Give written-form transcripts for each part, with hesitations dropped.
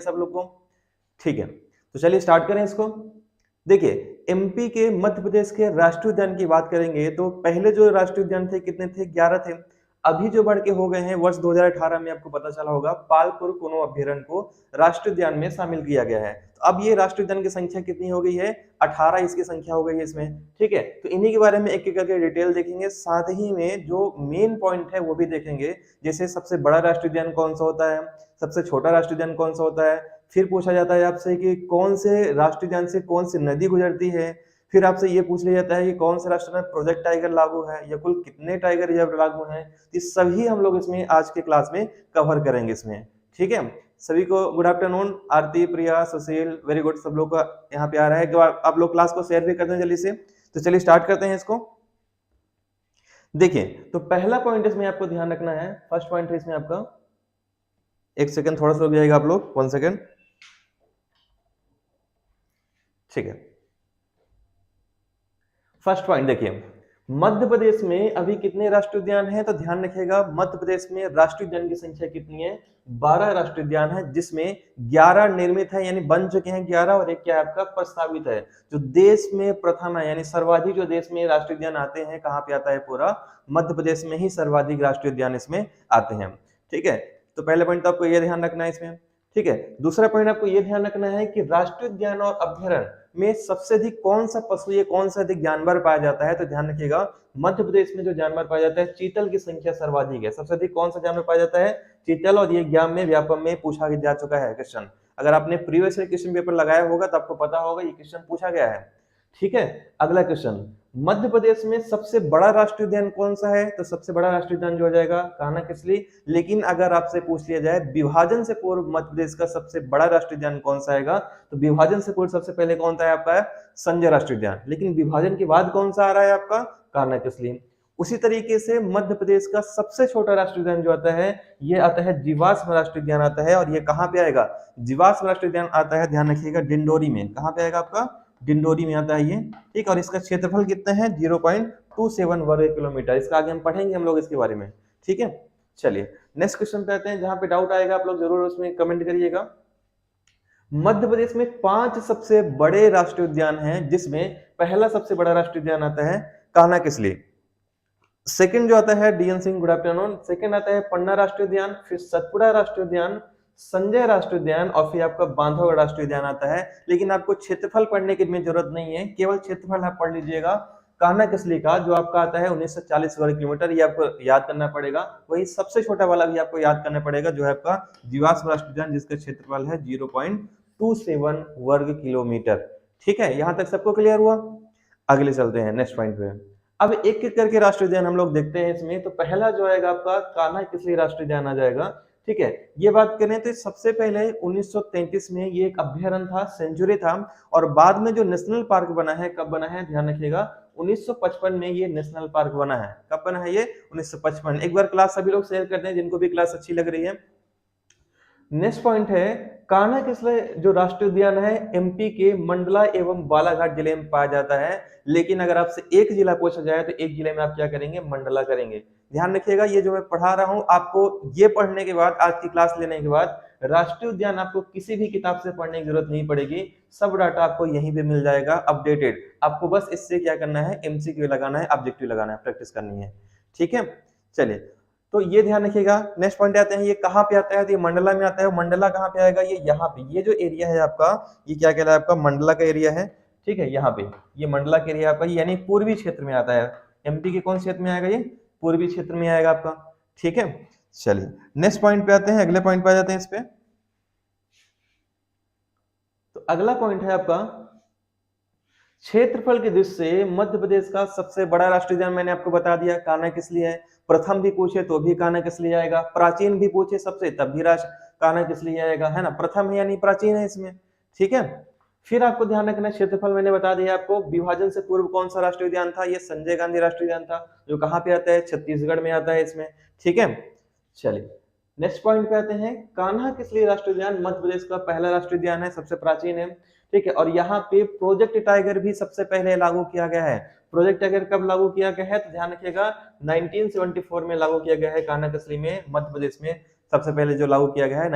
सब लोग को, ठीक है। तो चलिए स्टार्ट करें इसको। देखिए एमपी के मध्य प्रदेश के राष्ट्रीय उद्यान की बात करेंगे तो पहले जो राष्ट्रीय उद्यान थे कितने थे, 11 थे। अभी जो बढ़ के हो गए हैं वर्ष 2018 में, आपको पता चला होगा, पालपुर कुनो अभ्यारण्य को राष्ट्रीय उद्यान में शामिल किया गया है। तो अब ये राष्ट्रीय उद्यान की संख्या कितनी हो गई है, 18 इसकी संख्या हो गई है इसमें, ठीक है। तो इन्हीं के बारे में एक एक करके डिटेल देखेंगे, साथ ही में जो मेन पॉइंट है वो भी देखेंगे। जैसे सबसे बड़ा राष्ट्रीय उद्यान कौन सा होता है, सबसे छोटा राष्ट्रीय उद्यान कौन सा होता है, फिर पूछा जाता है आपसे कि कौन से राष्ट्रीय उद्यान से कौन सी नदी गुजरती है, फिर आपसे ये पूछ लिया जाता है कि कौन से राष्ट्र में प्रोजेक्ट टाइगर लागू है या कुल कितने टाइगर रिजर्व लागू हैं। ये सभी हम लोग इसमें आज के क्लास में कवर करेंगे इसमें, ठीक है। सभी को गुड आफ्टरनून, आरती, प्रिया, सुशील, वेरी गुड, सब लोग का यहाँ पे आ रहा है। जो आप लोग क्लास को शेयर भी करते हैं जल्दी से। तो चलिए स्टार्ट करते हैं इसको। देखिए तो पहला पॉइंट इसमें आपको ध्यान रखना है, फर्स्ट पॉइंट है इसमें आपका, एक सेकंड थोड़ा सा रुक जाएगा आप लोग, 1 सेकंड, ठीक है। फर्स्ट पॉइंट देखिए, मध्य प्रदेश में अभी कितने राष्ट्रीय उद्यान हैं, तो ध्यान रखिएगा मध्य प्रदेश में राष्ट्रीय उद्यान की संख्या कितनी है, 12 राष्ट्रीय उद्यान है, जिसमें 11 निर्मित है यानी बन चुके हैं 11, और एक क्या है आपका प्रस्तावित है। जो देश में प्रथम है यानी सर्वाधिक जो देश में राष्ट्रीय उद्यान आते हैं, कहाँ पे आता है, पूरा मध्य प्रदेश में ही सर्वाधिक राष्ट्रीय उद्यान इसमें आते हैं, ठीक है। तो पहले पॉइंट तो आपको यह ध्यान रखना है इसमें, ठीक है। दूसरा पॉइंट आपको यह ध्यान रखना है कि राष्ट्रीय उद्यान और अभ्यारण्य में सबसे अधिक कौन सा पशु या कौन सा अधिक जानवर पाया जाता है। तो ध्यान रखिएगा मध्य प्रदेश में जो जानवर पाया जाता है, चीतल की संख्या सर्वाधिक है। सबसे अधिक कौन सा जानवर पाया जाता है, चीतल, और ये एग्जाम में व्यापम में पूछा जा चुका है क्वेश्चन। अगर आपने प्रीवियस ईयर क्वेश्चन पेपर लगाया होगा तो आपको पता होगा ये क्वेश्चन पूछा गया है, ठीक है। अगला क्वेश्चन, मध्य प्रदेश में सबसे बड़ा राष्ट्रीय उद्यान कौन सा है, तो सबसे बड़ा राष्ट्रीय उद्यान जो हो जाएगा कान्हा किसली। लेकिन अगर आपसे पूछ लिया जाए विभाजन से पूर्व मध्य प्रदेश का सबसे बड़ा राष्ट्रीय उद्यान कौन सा आएगा, तो विभाजन से पूर्व सबसे पहले कौन सा है आपका, संजय राष्ट्रीय उद्यान। लेकिन विभाजन के बाद कौन सा आ रहा है आपका, कान्हा किसली। उसी तरीके से मध्य प्रदेश का सबसे छोटा राष्ट्रीय उद्यान जो आता है, ये आता है जीवाश्म राष्ट्रीय उद्यान आता है, और ये कहाँ पे आएगा, जीवाश्म राष्ट्रीय उद्यान आता है, ध्यान रखिएगा डिंडोरी में। कहाँ पे आएगा आपका, डिंडोरी में आता है ये, ठीक। और इसका क्षेत्रफल कितना है, 0.27 वर्ग किलोमीटर। इसका आगे हम पढ़ेंगे हम लोग इसके बारे में, ठीक है। चलिए नेक्स्ट क्वेश्चन पे आते हैं, जहां पे डाउट आएगा आप लोग जरूर उसमें कमेंट करिएगा। मध्य प्रदेश में 5 सबसे बड़े राष्ट्रीय उद्यान हैं, जिसमें पहला सबसे बड़ा राष्ट्रीय उद्यान आता है कान्हा किसली, सेकंड जो आता है D N Singh, good afternoon, second आता है पन्ना राष्ट्रीय उद्यान, फिर सतपुड़ा राष्ट्रीय उद्यान, संजय राष्ट्रीय उद्यान, और फिर आपका बांधवगढ़ राष्ट्रीय उद्यान आता है। लेकिन आपको क्षेत्रफल पढ़ने की जरूरत नहीं है, केवल क्षेत्रफल आप पढ़ लीजिएगा। कान्हा किसली का जो आपका आता है 1940 वर्ग किलोमीटर, ये आपको याद करना पड़ेगा। वही सबसे छोटा वाला भी आपको याद करना पड़ेगा, जो है आपका जीवाश्म राष्ट्रीय उद्यान, जिसका क्षेत्रफल है 0.27 वर्ग किलोमीटर, ठीक है। यहां तक सबको क्लियर हुआ। अगले चलते हैं नेक्स्ट पॉइंट पे। अब एक एक करके राष्ट्रीय उद्यान हम लोग देखते हैं इसमें। तो पहला जो आएगा आपका कान्हा किसली राष्ट्रीय उद्यान आ जाएगा, ठीक है। ये बात करें तो सबसे पहले 1933 में ये एक अभ्यारण्य था, सेंचुरी था, और बाद में जो नेशनल पार्क बना है, कब बना है, ध्यान रखिएगा 1955 में ये नेशनल पार्क बना है। कब बना है ये, 1955। एक बार क्लास सभी लोग शेयर करते हैं जिनको भी क्लास अच्छी लग रही है। नेक्स्ट पॉइंट है, कान्हा किसली जो राष्ट्रीय उद्यान है एमपी के मंडला एवं बालाघाट जिले में पाया जाता है। लेकिन अगर आपसे एक जिला पूछा जाए तो एक जिले में आप क्या करेंगे, मंडला करेंगे। ध्यान रखिएगा ये जो मैं पढ़ा रहा हूं आपको, ये पढ़ने के बाद, आज की क्लास लेने के बाद राष्ट्रीय उद्यान आपको किसी भी किताब से पढ़ने की जरूरत नहीं पड़ेगी। सब डाटा आपको यहीं पे मिल जाएगा अपडेटेड। आपको बस इससे क्या करना है, एमसीक्यू लगाना है, ऑब्जेक्टिव लगाना है, प्रैक्टिस करनी है, ठीक है। चलिए तो ये ध्यान रखिएगा। नेक्स्ट पॉइंट आते हैं, ये कहाँ पे आता है, तो ये मंडला में आता है। मंडला कहाँ पे आएगा, ये यहाँ पे, ये जो एरिया है आपका, ये क्या कहलाता है आपका, मंडला का एरिया है, ठीक है। यहाँ पे ये मंडला का एरिया आपका, यानी पूर्वी क्षेत्र में आता है। एमपी के कौन क्षेत्र में आएगा, ये पूर्वी क्षेत्र में आएगा आपका, ठीक है। चलिए नेक्स्ट पॉइंट पे आते हैं, अगले पॉइंट पे आ जाते हैं इस पे। तो अगला पॉइंट है आपका, क्षेत्रफल की दृष्टि से मध्य प्रदेश का सबसे बड़ा राष्ट्रीय उद्यान मैंने आपको बता दिया, कान्हा किसली है। प्रथम भी पूछे तो भी कान्हा किसली आएगा, प्राचीन भी पूछे सबसे तब भी कान्हा किसली आएगा, है ना। प्रथम है यानी प्राचीन है इसमें, ठीक है। फिर आपको ध्यान रखना, क्षेत्रफल मैंने बता दिया आपको। विभाजन से पूर्व कौन सा राष्ट्रीय उद्यान था, ये संजय गांधी राष्ट्रीय उद्यान था, जो कहाँ पे आता है, छत्तीसगढ़ में आता है इसमें, ठीक है। चलिए नेक्स्ट पॉइंट पे आते हैं, कान्हा किसली राष्ट्रीय उद्यान मध्य प्रदेश का पहला राष्ट्रीय उद्यान है, सबसे प्राचीन है, ठीक है। और यहाँ पे प्रोजेक्ट टाइगर भी सबसे पहले लागू किया गया है। प्रोजेक्ट टाइगर कब लागू किया गया है, तो ध्यान रखिएगा 1974 में लागू किया गया है कान्हा किसली में, मध्य प्रदेश में सबसे पहले जो लागू किया गया है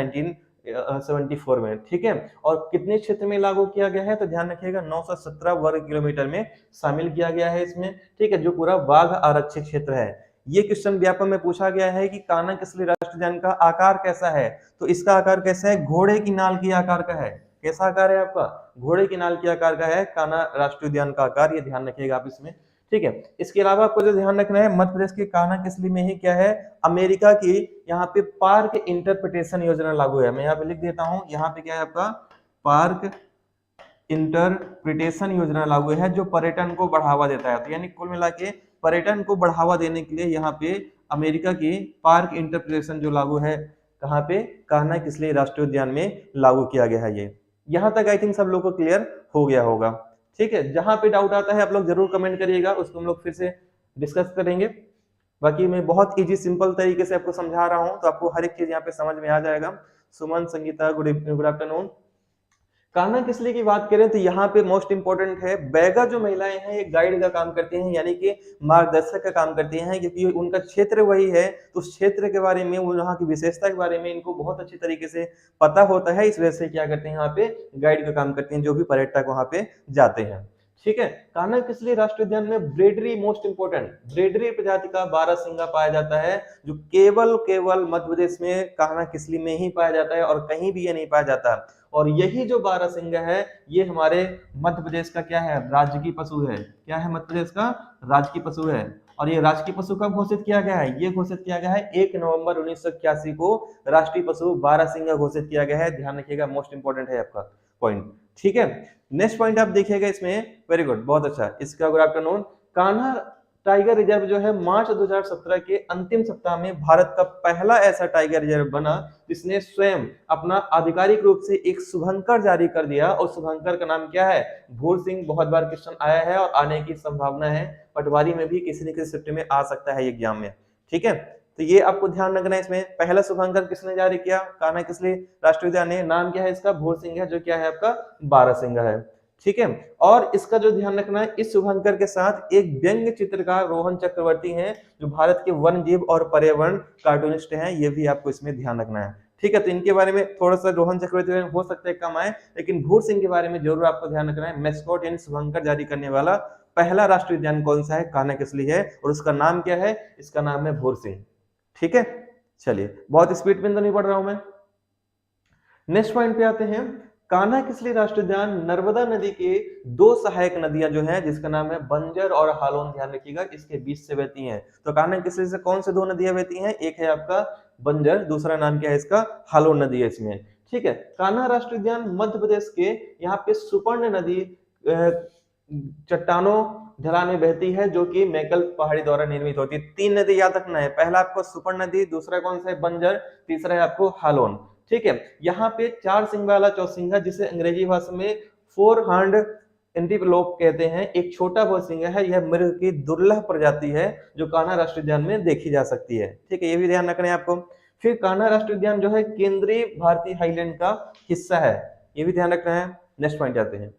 1974 में, ठीक है। और कितने क्षेत्र में लागू किया गया है, तो ध्यान रखिएगा 917 वर्ग किलोमीटर में शामिल किया गया है इसमें, ठीक है, जो पूरा बाघ आरक्षित क्षेत्र है। ये क्वेश्चन व्यापक में पूछा गया है कि कान्हा किसली राष्ट्रीय उद्यान का आकार कैसा है, तो इसका आकार कैसा है, घोड़े की नाल की आकार का है। कैसा आकार है आपका, घोड़े की नाल के आकार का है कान्हा राष्ट्रीय उद्यान का आकार, ये ध्यान रखिएगा आप इसमें, ठीक है। इसके अलावा आपको जो ध्यान रखना है, मध्य प्रदेश के कान्हा किसली में ही क्या है, अमेरिका की यहाँ पे पार्क इंटरप्रिटेशन योजना लागू है। मैं यहाँ पे लिख देता हूँ, यहाँ पे क्या है आपका पार्क इंटरप्रिटेशन योजना लागू है, जो पर्यटन को बढ़ावा देता है। तो यानी कुल मिला के पर्यटन को बढ़ावा देने के लिए यहाँ पे अमेरिका की पार्क इंटरप्रिटेशन जो लागू है, कहाँ पे, कान्हा किसली राष्ट्रीय उद्यान में लागू किया गया है। ये यहाँ तक आई थिंक सब लोगों को क्लियर हो गया होगा, ठीक है। जहां पे डाउट आता है आप लोग जरूर कमेंट करिएगा, उसको हम लोग फिर से डिस्कस करेंगे। बाकी मैं बहुत इजी सिंपल तरीके से आपको समझा रहा हूं, तो आपको हर एक चीज यहाँ पे समझ में आ जाएगा। सुमन, संगीता, गुड आफ्टरनून। कान्हा किसली की बात करें तो यहाँ पे मोस्ट इंपोर्टेंट है, बैगा जो महिलाएं हैं ये गाइड का काम करती हैं, यानी कि मार्गदर्शक का काम करती हैं, क्योंकि उनका क्षेत्र वही है, तो उस क्षेत्र के बारे में, वहाँ की विशेषता के बारे में इनको बहुत अच्छी तरीके से पता होता है। इस वजह से क्या करते हैं, यहाँ पे गाइड का काम करते हैं जो भी पर्यटक वहां पे जाते हैं, ठीक है। कान्हा किसली राष्ट्रीय उद्यान में ब्रेडरी, मोस्ट इंपोर्टेंट, ब्रेडरी प्रजाति का बारहसिंगा पाया जाता है, जो केवल मध्य प्रदेश में कान्हा किसली में ही पाया जाता है और कहीं भी ये नहीं पाया जाता। और यही जो बारहसिंगा है ये हमारे मध्य प्रदेश का क्या है, राजकीय पशु है। क्या है, मध्य प्रदेश का राजकीय पशु है। और ये राजकीय पशु कब घोषित किया गया है, ये घोषित किया गया है 1 नवंबर 1981 को राष्ट्रीय पशु बारहसिंगा घोषित किया गया है। ध्यान रखिएगा, मोस्ट इंपोर्टेंट है आपका पॉइंट, ठीक है। नेक्स्ट पॉइंट आप देखिएगा इसमें, वेरी गुड, बहुत अच्छा। इसका good afternoon. Kanha tiger reserve जो है मार्च 2017 के अंतिम सप्ताह में भारत का पहला ऐसा टाइगर रिजर्व बना जिसने स्वयं अपना आधिकारिक रूप से एक शुभंकर जारी कर दिया, और शुभंकर का नाम क्या है, भूर सिंह। बहुत बार क्वेश्चन आया है और आने की संभावना है, पटवारी में भी किसी न किसी शिफ्ट में आ सकता है एग्जाम में, ठीक है। तो ये आपको ध्यान रखना है। इसमें पहला शुभंकर किसने जारी किया, कान्हा किसली राष्ट्रीय उद्यान ने, नाम क्या है इसका, भूर सिंह है, जो क्या है आपका बारहसिंगा है, ठीक है। और इसका जो ध्यान रखना है, इस शुभंकर के साथ एक व्यंग्य चित्रकार रोहन चक्रवर्ती हैं, जो भारत के वन जीव और पर्यावरण कार्टूनिस्ट हैं, ये भी आपको इसमें ध्यान रखना है, ठीक है। तो इनके बारे में थोड़ा सा रोहन चक्रवर्ती हो सकता है कम आए, लेकिन भूर सिंह के बारे में जरूर आपको ध्यान रखना है। मैस्कॉट यानी शुभंकर जारी करने वाला पहला राष्ट्रीय उद्यान कौन सा है, कान्हा किसली है, और उसका नाम क्या है, इसका नाम है भूर सिंह, ठीक है। चलिए, बहुत स्पीड में तो नहीं पढ़ रहा हूं मैं। नेक्स्ट पॉइंट पे आते हैं। कान्हा किसली राष्ट्रीय उद्यान नर्मदा नदी के 2 सहायक नदियां जो हैं, जिसका नाम है बंजर और हालोन, ध्यान रखिएगा, इसके बीच से बहती हैं। तो कान्हा किसली से कौन से 2 नदियां बहती हैं, एक है आपका बंजर, दूसरा नाम क्या है इसका, हालोन नदी है इसमें, ठीक है। कान्हा राष्ट्रीय उद्यान मध्य प्रदेश के यहाँ पे सुपर्ण नदी चट्टानों ढलान में बहती है, जो कि मैकल पहाड़ी द्वारा निर्मित होती है। 3 नदी याद रखना है, पहला आपको सुपर्ण नदी, दूसरा कौन सा है बंजर, तीसरा है आपको हालोन, ठीक है। यहाँ पे 4 सिंग वाला चौसिंगा, जिसे अंग्रेजी भाषा में 4 हॉर्न्ड एंटीलोप कहते हैं, एक छोटा भौसिंगा है, यह मृग की दुर्लभ प्रजाति है जो कान्हा राष्ट्रीय उद्यान में देखी जा सकती है, ठीक है। ये भी ध्यान रखना है आपको। फिर कान्हा राष्ट्रीय उद्यान जो है केंद्रीय भारतीय हाईलैंड का हिस्सा है, ये भी ध्यान रखना है। नेक्स्ट पॉइंट आते हैं,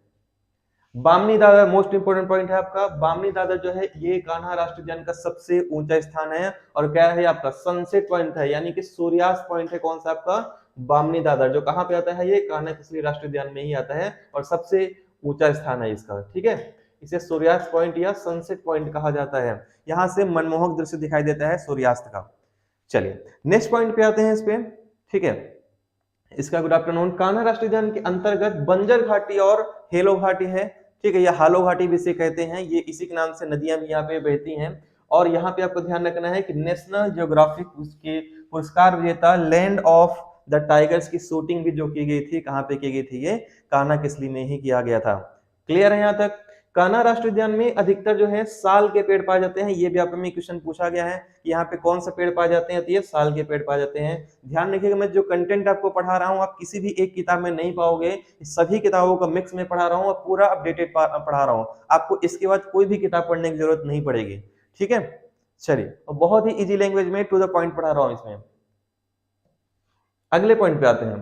Bamni Dadar, most important point है आपका। बामनी दादर जो है ये कान्हा राष्ट्रीय उद्यान का सबसे ऊंचा स्थान है, और क्या है आपका सनसेट पॉइंट है, यानी कि सूर्यास्त पॉइंट है, कौन सा आपका बामनी दादर, जो कहां पे आता है, ये कान्हा किसली राष्ट्रीय उद्यान में ही आता है, और सबसे ऊंचा स्थान है इसका, ठीक है। इसे सूर्यास्त पॉइंट या सनसेट पॉइंट कहा जाता है, यहां से मनमोहक दृश्य दिखाई देता है सूर्यास्त का। चलिए नेक्स्ट पॉइंट पे आते हैं इस पे, ठीक है। इसका गुड आफ्टरनून। कान्हा राष्ट्रीय उद्यान के अंतर्गत बंजर घाटी और हेलो घाटी है, ठीक है, या हालो घाटी भी इसे कहते हैं, ये इसी के नाम से नदियां भी यहाँ पे बहती हैं। और यहाँ पे आपको ध्यान रखना है कि नेशनल ज्योग्राफिक उसके पुरस्कार विजेता लैंड ऑफ द टाइगर्स की शूटिंग भी जो की गई थी, कहाँ पे की गई थी, ये कान्हा किसली में ही किया गया था। क्लियर है यहाँ तक। कान्हा राष्ट्रीय उद्यान में अधिकतर जो है साल के पेड़ पाए जाते हैं, ये भी आपको में क्वेश्चन पूछा गया है कि यहाँ पे कौन सा पेड़ पाए जाते हैं, तो ये साल के पेड़ पाए जाते हैं। ध्यान रखिएगा, मैं जो कंटेंट आपको पढ़ा रहा हूँ आप किसी भी एक किताब में नहीं पाओगे, सभी किताबों का मिक्स में पढ़ा रहा हूँ और पूरा अपडेटेड पढ़ा रहा हूँ, आपको इसके बाद कोई भी किताब पढ़ने की जरूरत नहीं पड़ेगी, ठीक है। चलिए, बहुत ही इजी लैंग्वेज में टू द पॉइंट पढ़ा रहा हूँ इसमें। अगले पॉइंट पे आते हैं।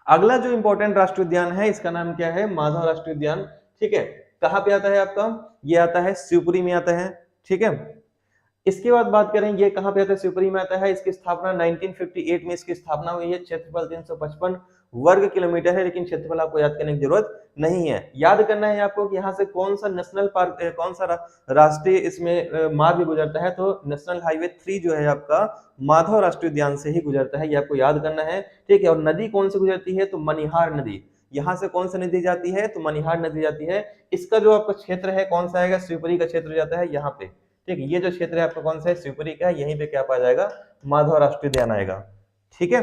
अगला जो इंपॉर्टेंट राष्ट्रीय उद्यान है, इसका नाम क्या है, माधव राष्ट्रीय उद्यान, ठीक है। कहां पे आता है आपका, ये आता है शिवपुरी में आता है, ठीक है। इसके बाद बात करें ये कहाँ पे आता है, शिवपुरी में आता है। इसकी स्थापना 1958 में इसकी स्थापना हुई है। क्षेत्रफल 355 वर्ग किलोमीटर है, लेकिन क्षेत्रफल आपको याद करने की जरूरत नहीं है। याद करना है आपको कि यहाँ से कौन सा नेशनल पार्क, कौन सा राष्ट्रीय इसमें मार्ग गुजरता है, तो नेशनल हाईवे 3 जो है आपका माधव राष्ट्रीय उद्यान से ही गुजरता है, ये आपको याद करना है। ठीक है, और नदी कौन सी गुजरती है, तो मनिहार नदी। यहाँ से कौन सी नदी जाती है, तो मनिहार नदी जाती है। इसका जो आपका क्षेत्र है कौन सा आएगा, शिवपुरी का क्षेत्र जाता है यहाँ पे। ठीक है, ये जो क्षेत्र है आपका कौन सा है, शिवपुरी का है। यहीं पे क्या पाया जाएगा, माधव राष्ट्रीय उद्यान आएगा। ठीक है,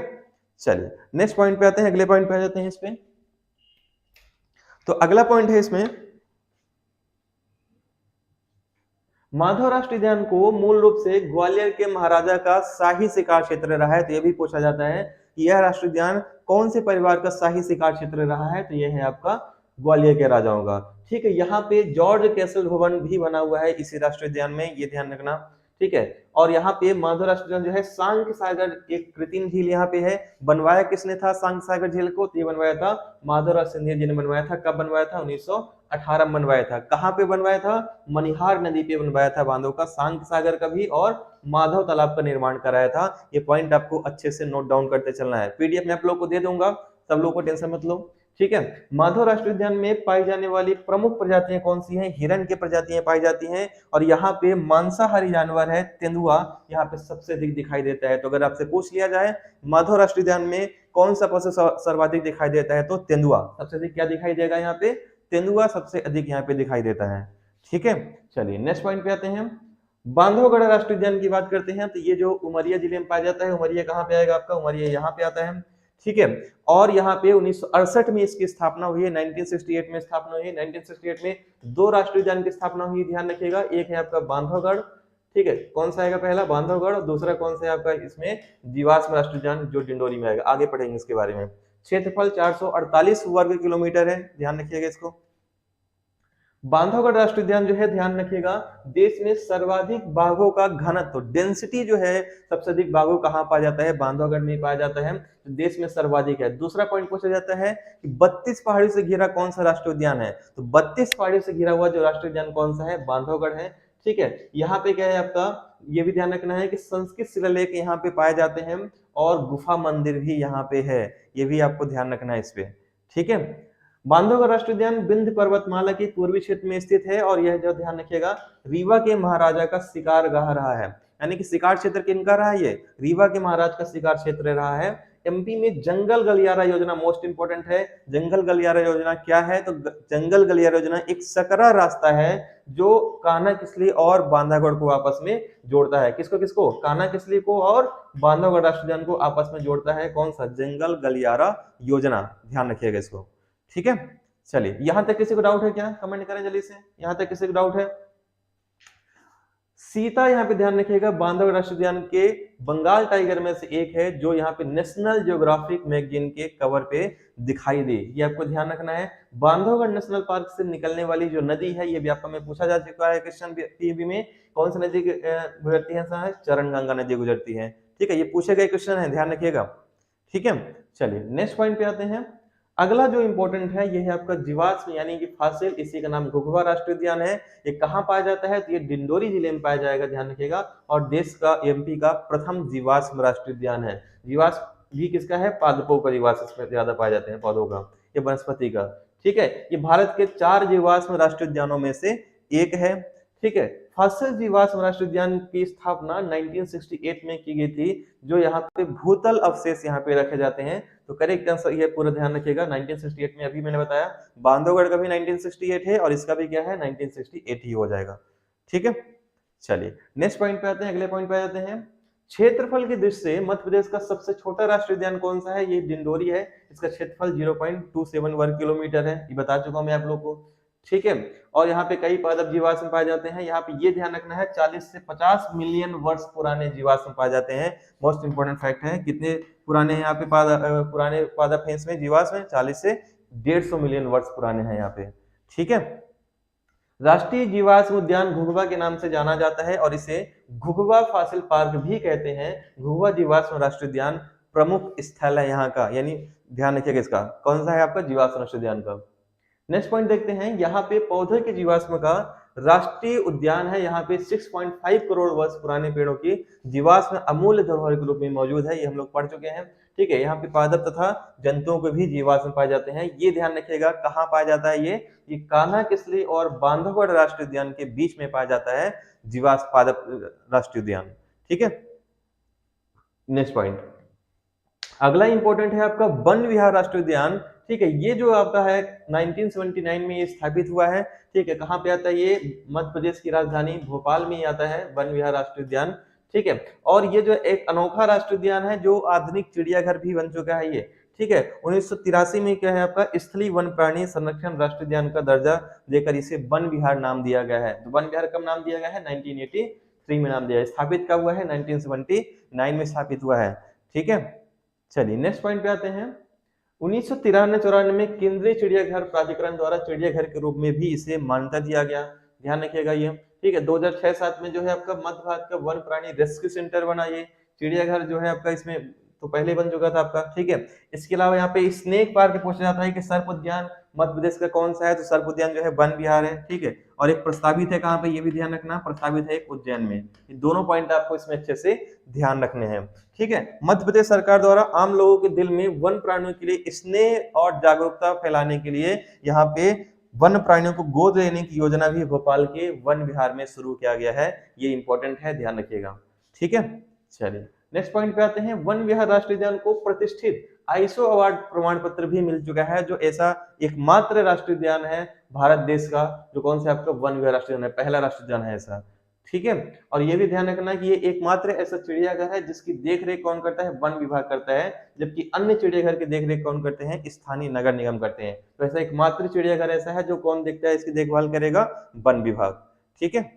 चलिए नेक्स्ट पॉइंट पे आते हैं, अगले पॉइंट पे आ जाते हैं इस पे। तो अगला पॉइंट है इसमें, माधव राष्ट्रीय उद्यान को मूल रूप से ग्वालियर के महाराजा का शाही शिकार क्षेत्र रहा है। तो यह भी पूछा जाता है कि यह राष्ट्रीय उद्यान कौन से परिवार का शाही शिकार क्षेत्र रहा है, तो यह है आपका ग्वालियर के राजाओं का। ठीक है, यहाँ पे जॉर्ज कैसल भवन भी बना हुआ है इसी राष्ट्रीय उद्यान में, ये ध्यान रखना। ठीक है, और यहाँ पे माधव राष्ट्रीय उद्यान जो है सांक सागर एक कृत्रिम झील यहाँ पे है। बनवाया किसने था सांक सागर झील को, तो ये बनवाया था माधव राज सिंधिया जी ने बनवाया था। कब बनवाया था, 1918 में बनवाया था। कहाँ पे बनवाया था, मनिहार नदी पे बनवाया था बांधों का, सांक सागर का भी और माधव तालाब का निर्माण कराया था। ये पॉइंट आपको अच्छे से नोट डाउन करते चलना है। पीडीएफ में आप लोग को दे दूंगा, सब लोग को टेंशन मत लो। ठीक है, माधव राष्ट्रीय उद्यान में पाई जाने वाली प्रमुख प्रजातियां कौन सी हैं, हिरण की प्रजातियां पाई जाती हैं। और यहाँ पे मांसाहारी जानवर है तेंदुआ, यहाँ पे सबसे अधिक दिखाई देता है। तो अगर आपसे पूछ लिया जाए माधव राष्ट्रीय उद्यान में कौन सा पशु सर्वाधिक दिखाई देता है, तो तेंदुआ सबसे अधिक क्या दिखाई देगा, यहाँ पे तेंदुआ सबसे अधिक यहाँ पे दिखाई देता है। ठीक है, चलिए नेक्स्ट पॉइंट पे आते हैं। बांधवगढ़ राष्ट्रीय उद्यान की बात करते हैं, तो ये जो उमरिया जिले में पाया जाता है, उमरिया कहाँ पे आएगा आपका, उमरिया यहाँ पे आता है। ठीक है, और यहाँ पे 1968 में इसकी स्थापना हुई है, 1968 में स्थापना हुई है। 1968 में दो राष्ट्रीय उद्यान की स्थापना हुई, ध्यान रखिएगा। एक है आपका बांधवगढ़, ठीक है, कौन सा आएगा, पहला बांधवगढ़, और दूसरा कौन सा है आपका इसमें जीवाश्म राष्ट्रीय उद्यान जो डिंडोरी में आएगा। आगे पढ़ेंगे इसके बारे में। क्षेत्रफल 448 वर्ग किलोमीटर है, ध्यान रखिएगा इसको। बांधवगढ़ राष्ट्रीय उद्यान जो है, ध्यान रखिएगा, देश में सर्वाधिक बाघों का घनत्व, डेंसिटी जो है, सबसे अधिक बाघों कहाँ पाया जाता है, बांधवगढ़ में पाया जाता है, तो देश में सर्वाधिक है। दूसरा पॉइंट पूछा जाता है कि 32 पहाड़ियों से घिरा कौन सा राष्ट्रीय उद्यान है, तो 32 पहाड़ियों से घिरा हुआ जो राष्ट्रीय उद्यान कौन सा है, बांधवगढ़ है। ठीक है, यहाँ पे क्या है आपका, ये भी ध्यान रखना है कि संस्कृत शिलालेख यहाँ पे पाए जाते हैं और गुफा मंदिर भी यहाँ पे है, ये भी आपको ध्यान रखना है इस पे। ठीक है, बांधवगढ़ राष्ट्रीय उद्यान विंध्य पर्वतमाला के पूर्वी क्षेत्र में स्थित है, और यह जो ध्यान रखिएगा रीवा के महाराजा का शिकार गाह रहा है। यानी कि शिकार क्षेत्र किनका रहा है, ये रीवा के महाराज का शिकार क्षेत्र रहा है। एमपी में जंगल गलियारा योजना मोस्ट इंपोर्टेंट है। जंगल गलियारा योजना क्या है, तो जंगल गलियारा योजना एक सकरा रास्ता है जो कान्हा किसली और बांधवगढ़ को आपस में जोड़ता है। किसको किसको, कान्हा किसली को और बांधवगढ़ राष्ट्रीय उद्यान को आपस में जोड़ता है। कौन सा, जंगल गलियारा योजना, ध्यान रखिएगा इसको। ठीक है, चलिए यहां तक किसी को डाउट है क्या, कमेंट करें जल्दी से, यहां तक किसी को डाउट है। सीता यहाँ पे ध्यान रखिएगा बांधवगढ़ राष्ट्रीय उद्यान के बंगाल टाइगर में से एक है जो यहाँ पे नेशनल ज्योग्राफिक मैगजीन के कवर पे दिखाई दे, ये आपको ध्यान रखना है। बांधवगढ़ नेशनल पार्क से निकलने वाली जो नदी है, ये भी आपका में पूछा जा चुका है क्वेश्चन पीएबी में, कौन सी नदी गुजरती है, चरणगंगा नदी गुजरती है। ठीक है, ये पूछे गए क्वेश्चन है, ध्यान रखिएगा। ठीक है, चलिए नेक्स्ट पॉइंट पे आते हैं। अगला जो इंपॉर्टेंट है, यह है आपका जीवाश्म यानी कि फॉसिल, इसी का नाम घुघुआ राष्ट्रीय उद्यान है। ये कहाँ पाया जाता है, तो ये डिंडोरी जिले में पाया जाएगा, ध्यान रखिएगा। और देश का, एमपी का प्रथम जीवाश्म राष्ट्रीय उद्यान है। जीवाश्म भी किसका है, पादपों का जीवाश्म इसमें ज्यादा पाए जाते हैं, पौधों का, ये वनस्पति का। ठीक है, ये भारत के 4 जीवाश्म राष्ट्रीय उद्यानों में से एक है। ठीक है, फॉसिल जीवाश्म राष्ट्रीय उद्यान की स्थापना 1968 में की गई थी, जो यहाँ पे भूतल अवशेष यहाँ पे रखे जाते हैं। तो करेक्ट आंसर ये पूरा ध्यान रखिएगा, 1968 में, अभी मैंने बताया बांधवगढ़ का भी 1968 है और इसका भी क्या है, 1968 ही हो जाएगा। ठीक है, चलिए नेक्स्ट पॉइंट पे आते हैं, अगले पॉइंट पे आते हैं। क्षेत्रफल की दृष्टि से मध्य प्रदेश का सबसे छोटा राष्ट्रीय उद्यान कौन सा है, ये डिंडोरी है। इसका क्षेत्रफल 0.27 वर्ग किलोमीटर है, ये बता चुका हूं मैं आप लोग को। ठीक है, और यहाँ पे कई पादप जीवाश्म पाए जाते हैं। यहाँ पे ये ध्यान रखना है 40 से 50 मिलियन वर्ष पुराने जीवाश्म पाए जाते हैं। मोस्ट इंपोर्टेंट फैक्ट है, कितने पुराने यहाँ पे पुराने पादप हैं इसमें, जीवाश्म 40 से 150 मिलियन वर्ष पुराने हैं यहाँ पे। ठीक है, राष्ट्रीय जीवाश्म उद्यान घुघुआ के नाम से जाना जाता है और इसे घुघुआ फॉसिल पार्क भी कहते हैं। घुघुआ जीवाश्म राष्ट्रीय उद्यान प्रमुख स्थल है यहाँ का, यानी ध्यान रखिएगा इसका, कौन सा है आपका, जीवाश्म राष्ट्रीय उद्यान का। नेक्स्ट पॉइंट देखते हैं, यहाँ पे पौधे के जीवाश्म का राष्ट्रीय उद्यान है, यहाँ पे 6.5 करोड़ वर्ष पुराने पेड़ों की जीवाश्म अमूल्य धरोहर के रूप में मौजूद है, ये हम लोग पढ़ चुके हैं। ठीक है, यहाँ पे पादप तथा जंतुओं के भी जीवाश्म पाए जाते हैं, ये ध्यान रखिएगा। कहाँ पाया जाता है ये कान्हा किसली और बांधवगढ़ राष्ट्रीय उद्यान के बीच में पाया जाता है जीवाश्म पादप राष्ट्रीय उद्यान। ठीक है, नेक्स्ट पॉइंट, अगला इंपॉर्टेंट है आपका वन विहार राष्ट्रीय उद्यान। ठीक है, ये जो आपका है 1979 में ये स्थापित हुआ है। ठीक है, कहाँ पे आता है ये? मध्य प्रदेश की राजधानी भोपाल में ही आता है वन विहार राष्ट्रीय उद्यान। ठीक है, और ये जो एक अनोखा राष्ट्रीय उद्यान है जो आधुनिक चिड़ियाघर भी बन चुका है ये। ठीक है, 1983 में क्या है आपका स्थलीय वन प्राणी संरक्षण राष्ट्रीय उद्यान का दर्जा देकर इसे वन विहार नाम दिया गया है। तो वन विहार कब नाम दिया गया है? 1983 में नाम दिया है। स्थापित कब हुआ है? 1979 में स्थापित हुआ है। ठीक है, चलिए नेक्स्ट पॉइंट पे आते हैं। 1993-94 में केंद्रीय चिड़ियाघर प्राधिकरण द्वारा चिड़ियाघर के रूप में भी इसे मान्यता दिया गया, ध्यान रखिएगा ये। ठीक है, 2006-07 में जो है आपका मध्य भारत का वन प्राणी रेस्क्यू सेंटर बना ये चिड़ियाघर जो है आपका, इसमें तो पहले बन चुका था आपका। ठीक है, इसके अलावा यहाँ पे स्नेक पार्क पूछा जाता है कि सर्प उद्यान मध्य प्रदेश का कौन सा है? तो सर्प उद्यान जो है वन विहार है। ठीक है, और एक प्रस्तावित है कहाँ पे, ये भी ध्यान रखना, प्रस्तावित है एक उज्जैन में। ये दोनों पॉइंट आपको इसमें अच्छे से ध्यान रखने हैं। ठीक है, मध्य प्रदेश सरकार द्वारा आम लोगों के दिल में वन प्राणियों के लिए स्नेह और जागरूकता फैलाने के लिए यहाँ पे वन प्राणियों को गोद लेने की योजना भी भोपाल के वन विहार में शुरू किया गया है। ये इंपॉर्टेंट है, ध्यान रखिएगा। ठीक है, चलिए नेक्स्ट पॉइंट पे आते हैं। वन विहार राष्ट्रीय उद्यान को प्रतिष्ठित आईएसओ अवार्ड प्रमाण पत्र भी मिल चुका है, जो ऐसा एकमात्र राष्ट्रीय उद्यान है भारत देश का जो कौन सा आपका वन विहार राष्ट्रीय उद्यान है, पहला राष्ट्रीय उद्यान है ऐसा। ठीक है, और ये भी ध्यान रखना कि ये एकमात्र ऐसा चिड़ियाघर है जिसकी देखरेख कौन करता है? वन विभाग करता है, जबकि अन्य चिड़ियाघर की देखरेख कौन करते हैं? स्थानीय नगर निगम करते हैं। तो ऐसा एकमात्र चिड़ियाघर ऐसा है जो कौन देखता है, इसकी देखभाल करेगा? वन विभाग। ठीक है,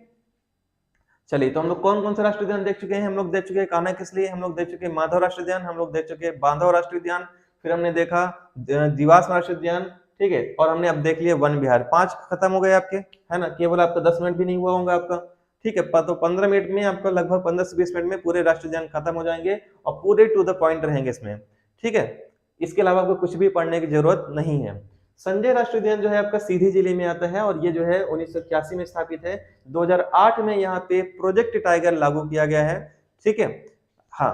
चलिए तो हम लोग कौन कौन से राष्ट्रीय उद्यान देख चुके हैं? हम लोग देख चुके हैं कान्हा किसली, हम लोग देख चुके हैं माधव राष्ट्रीय उद्यान, हम लोग देख चुके हैं बांधव राष्ट्रीय उद्यान, फिर हमने देखा जीवाश्म राष्ट्रीय उद्यान। ठीक है, और हमने अब देख लिया वन विहार। 5 खत्म हो गए आपके, है ना? केवल आपका 10 मिनट भी नहीं हुआ होगा आपका। ठीक है, तो 15 मिनट में आपका लगभग 15 से 20 मिनट में पूरे राष्ट्रीय उद्यान खत्म हो जाएंगे और पूरे टू द पॉइंट रहेंगे इसमें। ठीक है, इसके अलावा आपको कुछ भी पढ़ने की जरूरत नहीं है। संजय राष्ट्रीय उद्यान जो है आपका सीधी जिले में आता है और ये जो है 1981 में स्थापित है। 2008 में यहाँ पे प्रोजेक्ट टाइगर लागू किया गया है। ठीक है, हाँ,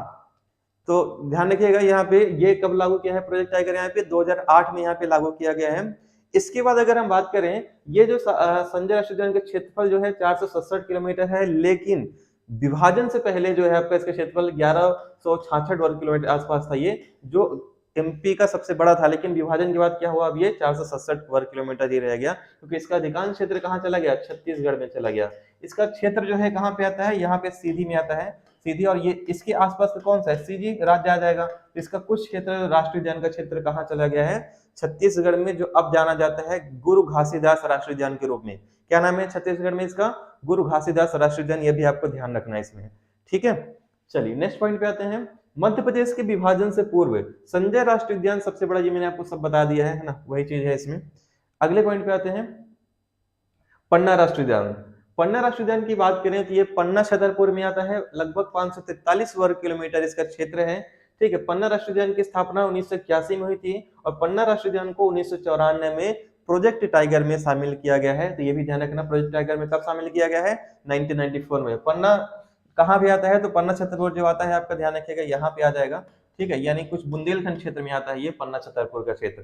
तो ध्यान रखिएगा यहाँ पे ये कब लागू किया है प्रोजेक्ट टाइगर? यहाँ पे 2008 में यहाँ पे लागू किया गया है। इसके बाद अगर हम बात करें, ये जो संजय राष्ट्रीय उद्यान का क्षेत्रफल जो है 467 किलोमीटर है, लेकिन विभाजन से पहले जो है आपका इसका क्षेत्रफल 1166 वर्ग किलोमीटर आसपास था, ये जो एमपी का सबसे बड़ा था। लेकिन विभाजन के बाद क्या हुआ? अब ये 467 वर्ग किलोमीटर ही रह गया, क्योंकि इसका अधिकांश क्षेत्र कहाँ चला गया? छत्तीसगढ़ में चला गया। इसका क्षेत्र जो है कहाँ पे आता है? यहाँ पे सीधी में आता है, सीधी, और ये इसके आसपास का कौन सा है? सीधी राज्य आ जाएगा। इसका कुछ क्षेत्र राष्ट्रीय उद्यान का क्षेत्र कहाँ चला गया है? छत्तीसगढ़ में, जो अब जाना जाता है गुरु घासीदास राष्ट्रीय उद्यान के रूप में। क्या नाम है छत्तीसगढ़ में इसका? गुरु घासीदास राष्ट्रीय उद्यान। ये भी आपको ध्यान रखना है इसमें। ठीक है, चलिए नेक्स्ट पॉइंट पे आते हैं। मध्य प्रदेश के विभाजन से पूर्व संजय राष्ट्रीय उद्यान सबसे बड़ा, ये मैंने आपको सब बता दिया है ना, वही चीज है इसमें। अगले पॉइंट पे आते हैं, पन्ना राष्ट्रीय उद्यान। पन्ना राष्ट्रीय उद्यान की बात करें तो ये पन्ना छतरपुर में आता है, लगभग 543 वर्ग किलोमीटर इसका क्षेत्र है। ठीक है, पन्ना राष्ट्रीय उद्यान की स्थापना 1981 में हुई थी और पन्ना राष्ट्रीय उद्यान को 1994 में प्रोजेक्ट टाइगर में शामिल किया गया है। तो ये भी ध्यान रखना, प्रोजेक्ट टाइगर में कब शामिल किया गया है? 1994 में। पन्ना कहाँ भी आता है? तो पन्ना छतरपुर जो आता है आपका ध्यान रखिएगा, यहाँ पे आ जाएगा। ठीक है, यानी कुछ बुंदेलखंड क्षेत्र में आता है ये पन्ना छतरपुर का क्षेत्र।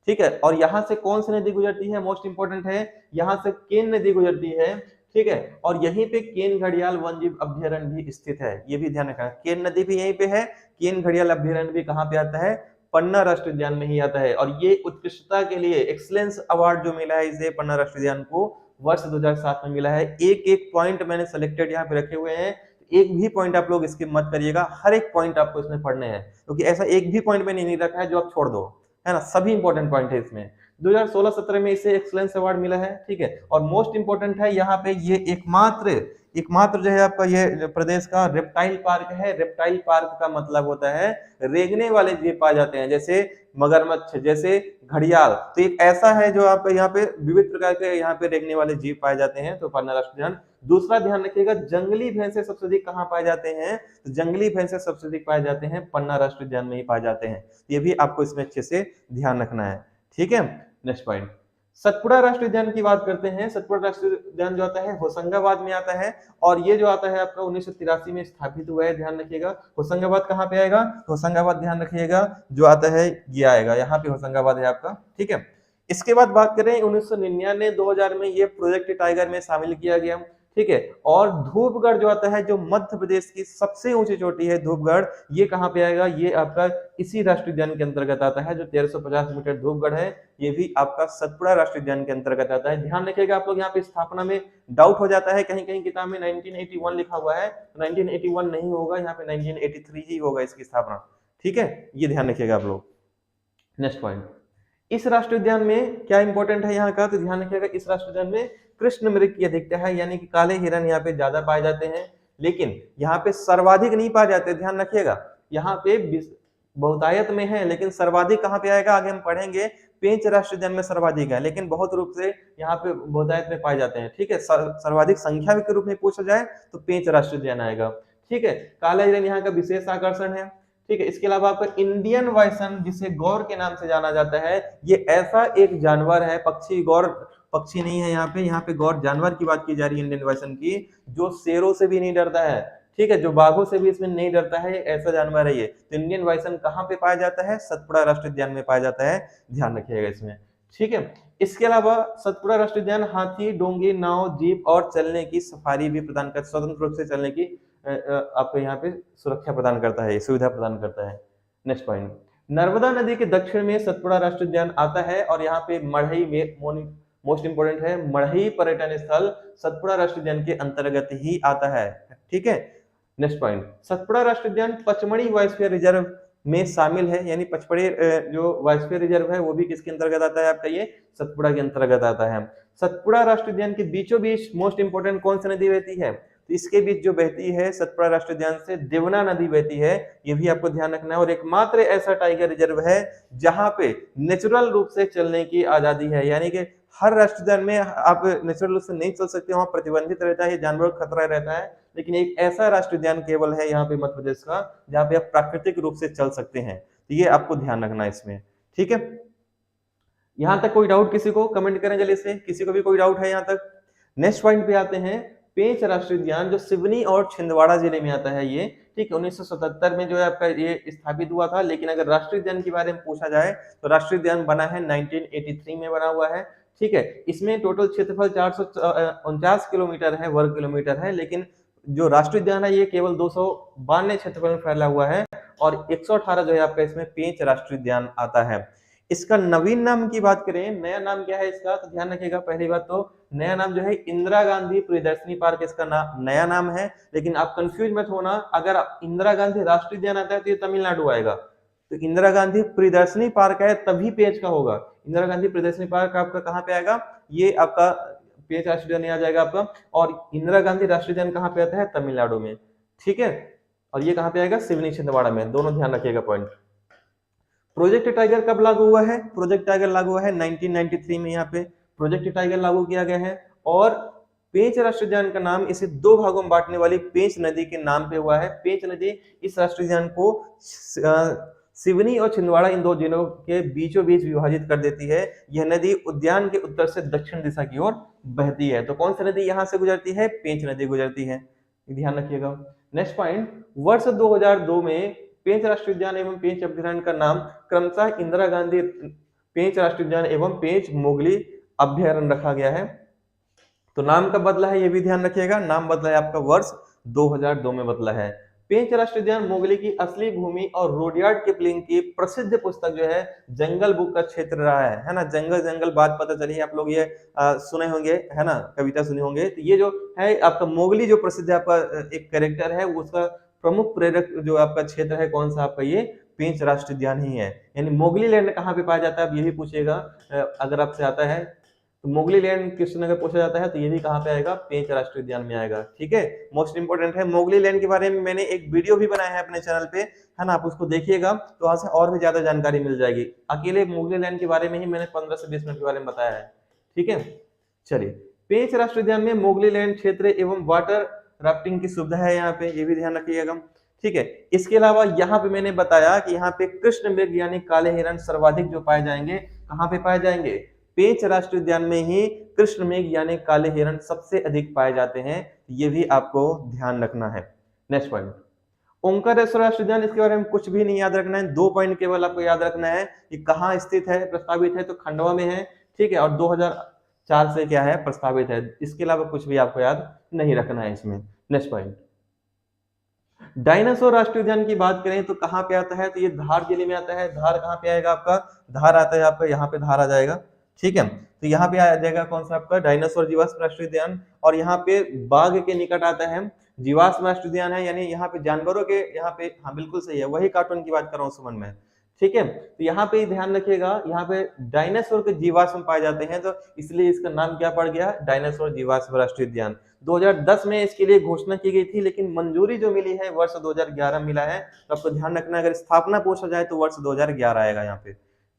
ठीक है, और यहाँ से कौन सी नदी गुजरती है? मोस्ट इंपोर्टेंट है, यहाँ से केन नदी गुजरती है। ठीक है, और यहीं पे केन घड़ियाल वन्यजीव अभ्यारण्य भी स्थित है, ये भी ध्यान रखना। केन नदी भी यहीं पे है, केन घड़ियाल अभ्यारण्य भी कहाँ पे आता है? पन्ना राष्ट्रीय उद्यान में ही आता है। और ये उत्कृष्टता के लिए एक्सीलेंस अवार्ड जो मिला है इसे पन्ना राष्ट्रीय उद्यान को, वर्ष 2007 में मिला है। एक एक पॉइंट मैंने सिलेक्टेड यहाँ पे रखे हुए हैं, एक भी पॉइंट आप लोग इसके मत करिएगा, हर एक पॉइंट आपको इसमें पढ़ने हैं, क्योंकि ऐसा एक भी पॉइंट मैंने नहीं रखा है जो आप छोड़ दो, है ना, सभी इंपॉर्टेंट पॉइंट है इसमें। 2016-17 में इसे एक्सीलेंस अवार्ड मिला है। ठीक है, और मोस्ट इंपोर्टेंट है यहाँ पे ये एकमात्र जो है आपका ये प्रदेश का रेप्टाइल पार्क है। रेप्टाइल पार्क का मतलब होता है रेंगने वाले जीव पाए जाते हैं, जैसे मगरमच्छ, जैसे घड़ियाल। तो एक ऐसा है जो आप यहाँ पे विविध प्रकार के यहाँ पे रेंगने वाले जीव पाए जाते हैं, तो पन्ना राष्ट्रीय उद्यान। दूसरा ध्यान रखिएगा, जंगली भैंसे सबसे अधिक कहाँ पाए जाते हैं? तो जंगली भैंसे सबसे अधिक पाए जाते हैं पन्ना राष्ट्रीय उद्यान में ही पाए जाते हैं। ये भी आपको इसमें अच्छे से ध्यान रखना है। ठीक है, नेक्स्ट पॉइंट, सतपुड़ा राष्ट्रीय उद्यान की बात करते हैं। सतपुड़ा राष्ट्रीय उद्यान जो आता है होशंगाबाद में आता है और ये जो आता है आपका 1983 में स्थापित हुआ है। ध्यान रखिएगा होशंगाबाद कहाँ पे आएगा, होशंगाबाद ध्यान रखिएगा जो आता है ये आएगा, यहाँ पे होशंगाबाद है आपका। ठीक है, इसके बाद बात करें 1999 2000 में ये प्रोजेक्ट टाइगर में शामिल किया गया। ठीक है, और धूपगढ़ जो आता है जो मध्य प्रदेश की सबसे ऊंची चोटी है धूपगढ़, ये कहाँ पे आएगा, ये आपका इसी राष्ट्रीय उद्यान के अंतर्गत आता है। जो 1350 मीटर धूपगढ़ है ये भी आपका सतपुड़ा राष्ट्रीय उद्यान के अंतर्गत आता है। ध्यान रखिएगा आप लोग, यहाँ पे स्थापना में डाउट हो जाता है, कहीं कहीं किताब में 1981 लिखा हुआ है, 1981 नहीं होगा, यहाँ पे 1983 ही होगा इसकी स्थापना। ठीक है, ये ध्यान रखिएगा आप लोग। नेक्स्ट पॉइंट, इस राष्ट्रीय उद्यान में क्या इंपॉर्टेंट है यहाँ का, तो ध्यान रखिएगा इस राष्ट्रीय उद्यान में कृष्ण मृग की अधिकता है, यानी कि काले हिरन यहाँ पे ज्यादा पाए जाते हैं, लेकिन यहाँ पे सर्वाधिक नहीं पाए जाते। ध्यान रखिएगा यहाँ पे बहुतायत में है, लेकिन सर्वाधिक कहाँ पे आएगा, आगे हम पढ़ेंगे। पेंच राष्ट्रीय उद्यान में सर्वाधिक है, लेकिन बहुत रूप से यहाँ पे बहुतायत में पाए जाते हैं। ठीक है, सर्वाधिक संख्या के रूप में पूछा जाए तो पेंच राष्ट्रीय उद्यान आएगा। ठीक है, काला हिरन यहाँ का विशेष आकर्षण है। ठीक है, इसके अलावा आपका इंडियन बाइसन जिसे गौर के नाम से जाना जाता है, ये ऐसा एक जानवर है, पक्षी, गौर पक्षी नहीं है यहाँ पे गौर जानवर की बात की जा रही है इंडियन बाइसन की, जो शेरों से भी नहीं डरता है। ठीक है, जो बाघों से भी इसमें नहीं डरता है, ऐसा जानवर है ये। तो इंडियन बाइसन कहाँ पे पाया जाता है, सतपुड़ा राष्ट्रीय उद्यान में पाया जाता है, ध्यान रखिएगा इसमें। ठीक है, इसके अलावा सतपुड़ा राष्ट्रीय उद्यान हाथी, डोंगी, नाव, जीप और चलने की सफारी भी प्रदान कर, स्वतंत्र रूप से चलने की आपको यहाँ पे सुरक्षा प्रदान करता है, सुविधा प्रदान करता है। नेक्स्ट पॉइंट, नर्मदा नदी के दक्षिण में सतपुड़ा राष्ट्रीय उद्यान आता है और यहाँ पे मढ़ई में मोस्ट इंपोर्टेंट है, मढ़ई पर्यटन स्थल सतपुड़ा राष्ट्रीय उद्यान के अंतर्गत ही आता है। ठीक है, नेक्स्ट पॉइंट, सतपुड़ा राष्ट्रीय उद्यान पचमढ़ी बायोस्फीयर रिजर्व में शामिल है, यानी पचमढ़ी जो बायोस्फीयर रिजर्व है वो भी किसके अंतर्गत आता है, आपका ये सतपुड़ा के अंतर्गत आता है। सतपुड़ा राष्ट्रीय उद्यान के बीचों बीच मोस्ट इंपोर्टेंट कौन सी नदी बहती है, तो इसके बीच जो बहती है सतपुड़ा राष्ट्रीय उद्यान से देवना नदी बहती है, ये भी आपको ध्यान रखना है। और एकमात्र ऐसा टाइगर रिजर्व है जहां पे नेचुरल रूप से चलने की आजादी है, यानी कि हर राष्ट्रीय उद्यान में आप नेचुरल रूप से नहीं चल सकते, वहां प्रतिबंधित रहता है, जानवरों का खतरा रहता है, लेकिन एक ऐसा राष्ट्रीय उद्यान केवल है यहाँ पे मध्य प्रदेश का जहाँ पे आप प्राकृतिक रूप से चल सकते हैं। तो ये आपको ध्यान रखना है इसमें। ठीक है, यहाँ तक कोई डाउट किसी को, कमेंट करें जल्दी से, किसी को भी कोई डाउट है यहाँ तक। नेक्स्ट पॉइंट पे आते हैं, पेंच राष्ट्रीय उद्यान जो सिवनी और छिंदवाड़ा जिले में आता है ये। ठीक है, 1977 में जो है आपका ये स्थापित हुआ था, लेकिन अगर राष्ट्रीय उद्यान के बारे में पूछा जाए तो राष्ट्रीय उद्यान बना है 1983 में बना हुआ है। ठीक है, इसमें टोटल क्षेत्रफल 449 किलोमीटर है, वर्ग किलोमीटर है, लेकिन जो राष्ट्रीय उद्यान है ये केवल 292 क्षेत्रफल में फैला हुआ है और 118 जो है आपका इसमें पेंच राष्ट्रीय उद्यान आता है। इसका नवीन नाम की बात करें, नया नाम क्या है इसका, तो ध्यान रखिएगा पहली बात तो नया नाम जो है इंदिरा गांधी प्रियदर्शनी पार्क इसका नया नाम है। लेकिन आप कंफ्यूज मत होना, अगर इंदिरा गांधी राष्ट्रीय उद्यान आता है तो ये तमिलनाडु आएगा, तो इंदिरा गांधी प्रियदर्शनी पार्क है तभी पेंच का होगा। इंदिरा गांधी प्रियदर्शनी पार्क आपका कहाँ पे आएगा, ये आपका पेंच राष्ट्रीय उद्यान आ जाएगा आपका, और इंदिरा गांधी राष्ट्रीय उद्यान कहाँ पे आता है, तमिलनाडु में। ठीक है, और ये कहाँ पे आएगा, सिवनी छिंदवाड़ा में, दोनों ध्यान रखिएगा पॉइंट। प्रोजेक्ट टाइगर कब लागू हुआ है, प्रोजेक्ट टाइगर लागू हुआ है 1993 में, यहाँ पे प्रोजेक्ट टाइगर लागू किया गया है। और पेंच राष्ट्रीय उद्यान का नाम इसे दो भागों में बांटने वाली पेंच नदी के नाम पे हुआ है। पेंच नदी इस राष्ट्रीय उद्यान को सिवनी और छिंदवाड़ा इन दो जिलों के बीचों बीच विभाजित कर देती है। यह नदी उद्यान के उत्तर से दक्षिण दिशा की ओर बहती है। तो कौन सी नदी यहाँ से गुजरती है, पेंच नदी गुजरती है, ध्यान रखिएगा। नेक्स्ट पॉइंट, वर्ष 2002 में पेंच राष्ट्रीय उद्यान एवं पेंच अभ्यारण्य का नाम क्रमशः इंदिरा गांधी पेंच राष्ट्रीय उद्यान एवं पेंच मोगली अभ्यारण्य रखा गया है। तो नाम कब बदला है ये भी ध्यान रखिएगा, नाम बदला है आपका वर्ष 2002 में बदला है। पेंच राष्ट्रीय उद्यान मोगली की असली भूमि और रुडयार्ड किपलिंग की प्रसिद्ध पुस्तक जो है जंगल बुक का क्षेत्र रहा है ना। जंगल जंगल बात पता चली, आप लोग ये सुने होंगे है ना, कविता सुने होंगे। तो ये जो है आपका मोगली जो प्रसिद्ध आपका एक कैरेक्टर है, उसका प्रमुख प्रेरक जो आपका क्षेत्र है कौन सा, आपका ये पेंच राष्ट्रीय उद्यान ही है। यानी मोगली लैंड कहाँ पे पाया जाता है, अब ये भी पूछेगा अगर आपसे आता है, तो मोगली लैंड क्वेश्चन अगर पूछा जाता है तो ये भी कहाँ पे आएगा, पेंच राष्ट्रीय उद्यान में आएगा। ठीक है, मोस्ट इंपोर्टेंट है। मोगली लैंड के बारे में मैंने एक वीडियो भी बनाया है अपने चैनल पे, है ना, आप उसको देखिएगा तो वहां से और भी ज्यादा जानकारी मिल जाएगी। अकेले मोगली लैंड के बारे में ही मैंने 15 से 20 मिनट के बारे में बताया है। ठीक है, चलिए, पेंच राष्ट्रीय उद्यान में मोगली लैंड क्षेत्र एवं वाटर राफ्टिंग की सुविधा है यहाँ पे, ये भी ध्यान रखिएगा। ठीक है, इसके अलावा यहाँ पे मैंने बताया कि यहाँ पे कृष्ण मृग यानी काले हिरण सर्वाधिक जो पाए जाएंगे, कहाँ पे पाए जाएंगे, पेंच राष्ट्रीय उद्यान में ही कृष्ण मेघ यानी काले हिरण सबसे अधिक पाए जाते हैं, ये भी आपको ध्यान रखना है। नेक्स्ट पॉइंट, ओंकारेश्वर राष्ट्रीय उद्यान, इसके बारे में कुछ भी नहीं याद रखना है, 2 पॉइंट केवल आपको याद रखना है कि कहाँ स्थित है, प्रस्तावित है तो खंडवा में है, ठीक है, और 2004 से क्या है, प्रस्तावित है। इसके अलावा कुछ भी आपको याद नहीं रखना है इसमें। नेक्स्ट पॉइंट, डायनासोर राष्ट्रीय उद्यान की बात करें तो कहाँ पे आता है, तो ये धार जिले में आता है। धार कहाँ पे आएगा आपका, धार आता है आपका, यहाँ पे धार आ जाएगा, ठीक है। तो यहाँ पे आ जाएगा कौन सा आपका डायनासोर जीवाश्म राष्ट्रीय उद्यान, और यहाँ पे बाघ के निकट आता है जीवाश्म राष्ट्रीय उद्यान है, यानी यहाँ पे जानवरों के, यहाँ पे, हाँ बिल्कुल सही है, वही कार्टून की बात कर रहा हूँ सुमन में, ठीक है। तो यहाँ पे ध्यान रखिएगा, यहाँ पे डायनासोर के जीवाश्म पाए जाते हैं, तो इसलिए इसका नाम क्या पड़ गया, डायनासोर जीवाश्म राष्ट्रीय उद्यान। 2010 में इसके लिए घोषणा की गई थी, लेकिन मंजूरी जो मिली है वर्ष 2011 मिला है। तो आपको ध्यान रखना, अगर स्थापना पूछा जाए तो वर्ष 2011 आएगा यहाँ पे,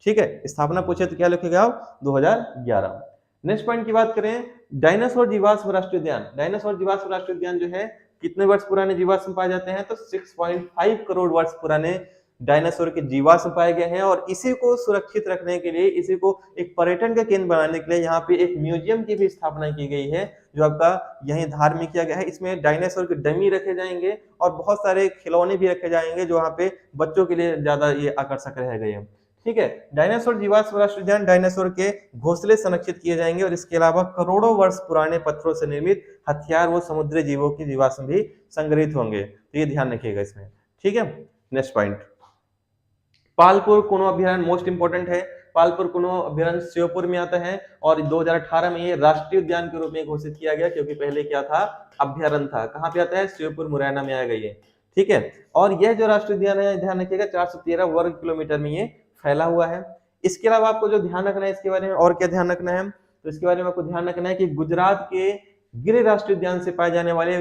ठीक है। स्थापना पूछे तो क्या लिखेगा आप, 2011। नेक्स्ट पॉइंट की बात करें, डायनासोर जीवाश्म राष्ट्रीय उद्यान। डायनासोर जीवाश्म राष्ट्रीय उद्यान जो है कितने वर्ष पुराने जीवाश्म पाए जाते हैं, तो 6.5 करोड़ वर्ष पुराने डायनासोर के जीवाश्म पाए गए हैं। और इसी को सुरक्षित रखने के लिए, इसी को एक पर्यटन का केंद्र बनाने के लिए यहाँ पे एक म्यूजियम की भी स्थापना की गई है, जो आपका यहीं धार में किया गया है। इसमें डायनासोर के डमी रखे जाएंगे और बहुत सारे खिलौने भी रखे जाएंगे, जो वहाँ पे बच्चों के लिए ज्यादा ये आकर्षक रहेगा, ठीक है। डायनासोर जीवाश्म राष्ट्रीय उद्यान, डायनासोर के घोंसले संरक्षित किए जाएंगे, और इसके अलावा करोड़ों वर्ष पुराने पत्थरों से निर्मित हथियार व समुद्री जीवों की जीवाश्म भी संग्रहित होंगे, तो ये ध्यान रखिएगा इसमें, ठीक है। नेक्स्ट पॉइंट, पालपुर कुनो अभ्यारण्य मोस्ट इंपोर्टेंट है। पालपुर कुनो अभ्यारण्य श्योपुर में आता है, और 2018 में ये राष्ट्रीय उद्यान के रूप में घोषित किया गया, क्योंकि पहले क्या था, अभ्यारण्य था। कहाँ पे आता है, श्योपुर मुरैना में आएगा ये, ठीक है। और यह जो राष्ट्रीय उद्यान है, ध्यान रखिएगा, 413 वर्ग किलोमीटर में ये फैला हुआ है। इसके अलावा आपको जो ध्यान रखना है इसके बारे में, और क्या ध्यान रखना है, तो इसके बारे में आपको ध्यान रखना है कि गुजरात के गिर राष्ट्रीय उद्यान से पाए जाने वाले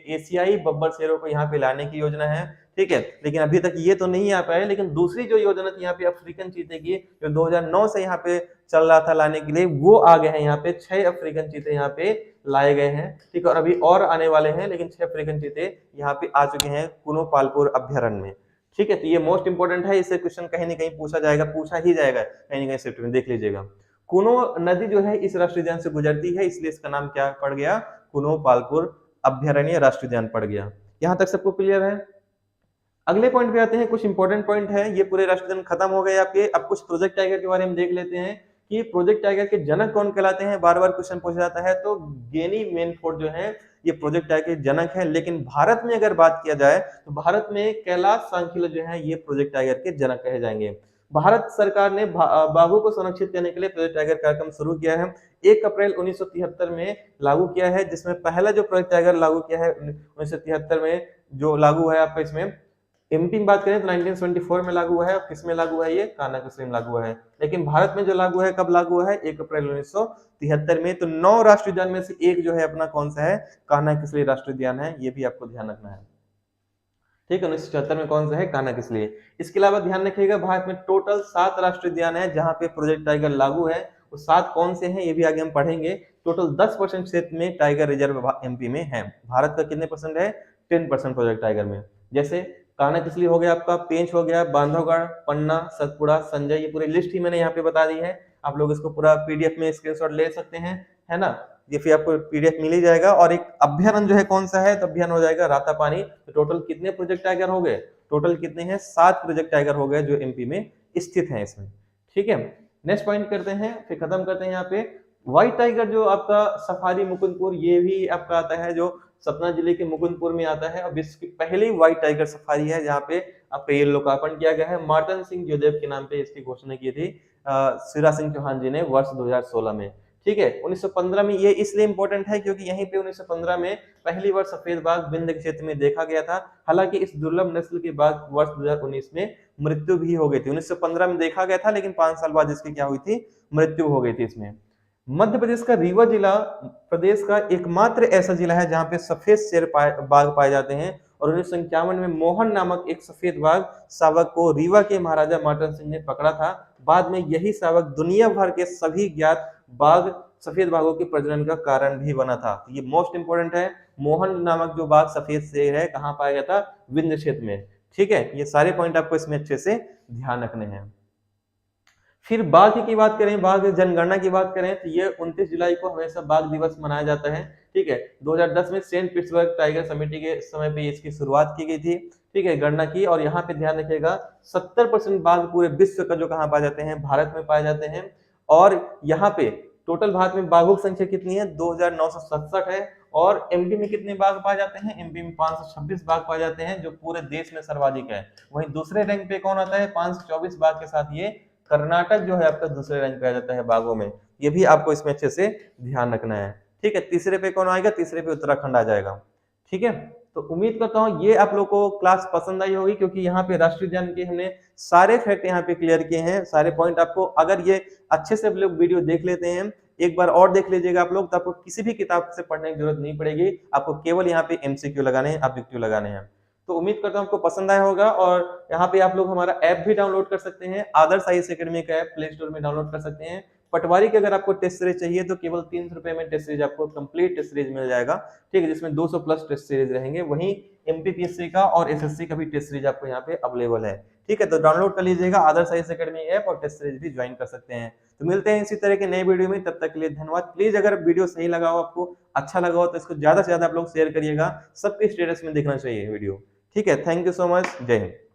एशियाई बब्बर शेरों को यहाँ पे लाने की योजना है, ठीक है। लेकिन अभी तक ये तो नहीं आ पाए, लेकिन दूसरी जो योजना थी यहाँ पे अफ्रीकन चीते की, जो 2009 से यहाँ पे चल रहा था लाने के लिए, वो आ गए हैं। यहाँ पे 6 अफ्रीकन चीते यहाँ पे लाए गए हैं, ठीक है, और अभी और आने वाले हैं, लेकिन 6 अफ्रीकन चीते यहाँ पे आ चुके हैं कुनो पालपुर अभ्यारण्य में, ठीक है। तो ये मोस्ट इंपोर्टेंट है, इससे क्वेश्चन कहीं ना कहीं पूछा जाएगा, पूछा ही जाएगा कहीं ना कहीं शिफ्ट में, देख लीजिएगा। कुनो नदी जो है इस राष्ट्रीय उद्यान से गुजरती है, इसलिए इसका नाम क्या पड़ गया, कुनो पालपुर अभ्यारण्य राष्ट्रीय उद्यान पड़ गया। यहां तक सबको क्लियर है। अगले पॉइंट पे आते हैं, कुछ इंपॉर्टेंट पॉइंट है। ये पूरे राष्ट्रीय उद्यान खत्म हो गए आपके। अब कुछ प्रोजेक्ट टाइगर के बारे में देख लेते हैं कि प्रोजेक्ट टाइगर के जनक कौन कहलाते हैं। बार बार क्वेश्चन पूछा जाता है, तो गेनी मेनफोर्ड जो है ये प्रोजेक्ट टाइगर के जनक है। लेकिन भारत में अगर बात किया जाए तो भारत में कैलाश सांखिलो जो है ये प्रोजेक्ट टाइगर के जनक कहे जाएंगे। भारत सरकार ने बाघों को संरक्षित करने के लिए प्रोजेक्ट टाइगर कार्यक्रम शुरू किया है। 1 अप्रैल 1973 में लागू किया है, जिसमें पहला जो प्रोजेक्ट टाइगर लागू किया है 1973 में जो लागू है आपका, इसमें एमपी में बात करें तो 1974 में लागू हुआ है। किस में लागू है, ये कान्हा किस्ली में लागू हुआ है। लेकिन भारत में जो लागू है, कब लागू हुआ है, 1 अप्रैल 1973 में। तो 9 राष्ट्रीय उद्यान में से एक जो है अपना कौन सा है, कान्हा किस्ली राष्ट्रीय उद्यान है। ये भी आपको ध्यान रखना है, ठीक है। 1974 में कौन सा है, कान्हा किस्ली। इसके अलावा ध्यान रखिएगा, भारत में टोटल 7 राष्ट्रीय उद्यान है जहां पे प्रोजेक्ट टाइगर लागू है। वो 7 कौन से हैं ये भी आगे हम पढ़ेंगे। टोटल 10% क्षेत्र में टाइगर रिजर्व एमपी में है। भारत का कितने परसेंट है, 10% प्रोजेक्ट टाइगर में। जैसे कान्हा किस्ली हो गया आपका, पेंच हो गया, बांधवगढ़, पन्ना, सतपुड़ा, संजय, ये पूरी लिस्ट ही मैंने यहाँ पे बता दी है। आप लोग इसको पूरा पीडीएफ में स्क्रीनशॉट ले सकते हैं, है ना। ये फिर आपको पीडीएफ मिल ही जाएगा। और एक अभ्यारण्य जो है कौन सा है, तो अभ्यारण्य हो जाएगा रातापानी। तो टोटल कितने प्रोजेक्ट टाइगर हो गए, टोटल कितने हैं, 7 प्रोजेक्ट टाइगर हो गए जो एमपी में स्थित हैं इसमें, ठीक है। नेक्स्ट पॉइंट करते हैं, फिर खत्म करते हैं यहाँ पे। व्हाइट टाइगर जो आपका सफारी मुकुंदपुर, ये भी आपका आता है जो सतना जिले के मुकुंदपुर में आता है। अब इसकी पहली व्हाइट टाइगर सफारी है जहाँ पे आपका ये लोकार्पण किया गया है। मार्तन सिंह जोदेव के नाम पे इसकी घोषणा की थी शिवराज सिंह चौहान जी ने वर्ष 2016 में, ठीक है। 1915 में ये इसलिए इंपॉर्टेंट है क्योंकि यहीं पे 1915 में पहली बार सफेद बाघ विंध्य क्षेत्र में देखा गया था। हालांकि इस दुर्लभ नस्ल के बाघ वर्ष 2019 में मृत्यु भी हो गई थी। 1915 में देखा गया था, लेकिन 5 साल बाद इसकी क्या हुई थी, मृत्यु हो गई थी इसमें। मध्य प्रदेश का रीवा जिला प्रदेश का एकमात्र ऐसा जिला है जहां पे सफेद शेर बाघ पाए जाते हैं। और 1951 में मोहन नामक एक सफेद बाघ शावक को रीवा के महाराजा मार्तन सिंह ने पकड़ा था। बाद में यही शावक दुनिया भर के सभी ज्ञात बाघ, सफेद बाघों के प्रजनन का कारण भी बना था। तो ये मोस्ट इंपोर्टेंट है। मोहन नामक जो बाघ सफेद शेर है कहाँ पाया गया था, विंध्य क्षेत्र में, ठीक है। ये सारे पॉइंट आपको इसमें अच्छे से ध्यान रखने हैं। फिर बाघ की बात करें, बाघ जनगणना की बात करें तो ये 29 जुलाई को हमेशा बाघ दिवस मनाया जाता है। ठीक है, 2010 में सेंट पीटर्सबर्ग टाइगर समिति के समय पे इसकी शुरुआत की गई थी। ठीक है, गणना की, और यहाँ पे ध्यान रखिएगा 70% बाघ पूरे विश्व का जो कहाँ पाए जाते हैं, भारत में पाए जाते हैं। और यहाँ पे टोटल भारत में बाघों की संख्या कितनी है, 2967 है। और एमपी में कितने बाघ पाए जाते हैं, एमपी में 526 बाघ पाए जाते हैं, जो पूरे देश में सर्वाधिक है। वहीं दूसरे रैंक पे कौन आता है, 524 बाघ के साथ ये कर्नाटक जो है आपका दूसरे रैंक पे आ जाता है बाघों में। ये भी आपको इसमें अच्छे से ध्यान रखना है। ठीक है, तीसरे पे कौन आएगा, तीसरे पे उत्तराखंड आ जाएगा। ठीक है, तो उम्मीद करता हूँ ये आप लोग को क्लास पसंद आई होगी, क्योंकि यहाँ पे राष्ट्रीय उद्यान के हमने सारे फैक्ट यहाँ पे क्लियर किए हैं, सारे पॉइंट आपको, अगर ये अच्छे से आप लोग वीडियो देख लेते हैं, एक बार और देख लीजिएगा आप लोग, तो आपको किसी भी किताब से पढ़ने की जरूरत नहीं पड़ेगी, आपको केवल यहाँ पे एमसीक्यू लगाने हैं, ऑब्जेक्टिव लगाने हैं। तो उम्मीद करता हूँ आपको पसंद आया होगा। और यहाँ पे आप लोग हमारा ऐप भी डाउनलोड कर सकते हैं, आदर्श आईएएस एकेडमी का ऐप प्ले स्टोर में डाउनलोड कर सकते हैं। पटवारी के अगर आपको टेस्ट सीरीज चाहिए तो केवल 300 रुपए में टेस्ट सीरीज आपको कंप्लीट टेस्ट सीरीज मिल जाएगा। ठीक है, जिसमें 200 प्लस टेस्ट सीरीज रहेंगे। वहीं एमपीपीएससी का और एसएससी का भी टेस्ट सीरीज आपको यहाँ पे अवेलेबल है। ठीक है, तो डाउनलोड कर लीजिएगा आदर्श आईएएस एकेडमी ऐप, और टेस्ट सीरीज भी ज्वाइन कर सकते हैं। तो मिलते हैं इसी तरह के नए वीडियो में, तब तक के लिए धन्यवाद। प्लीज अगर वीडियो सही लगा हो, आपको अच्छा लगा हो, तो इसको ज्यादा से ज्यादा आप लोग शेयर करिएगा, सबके स्टेटस में देखना चाहिए वीडियो। ठीक है, थैंक यू सो मच, जय हिंद।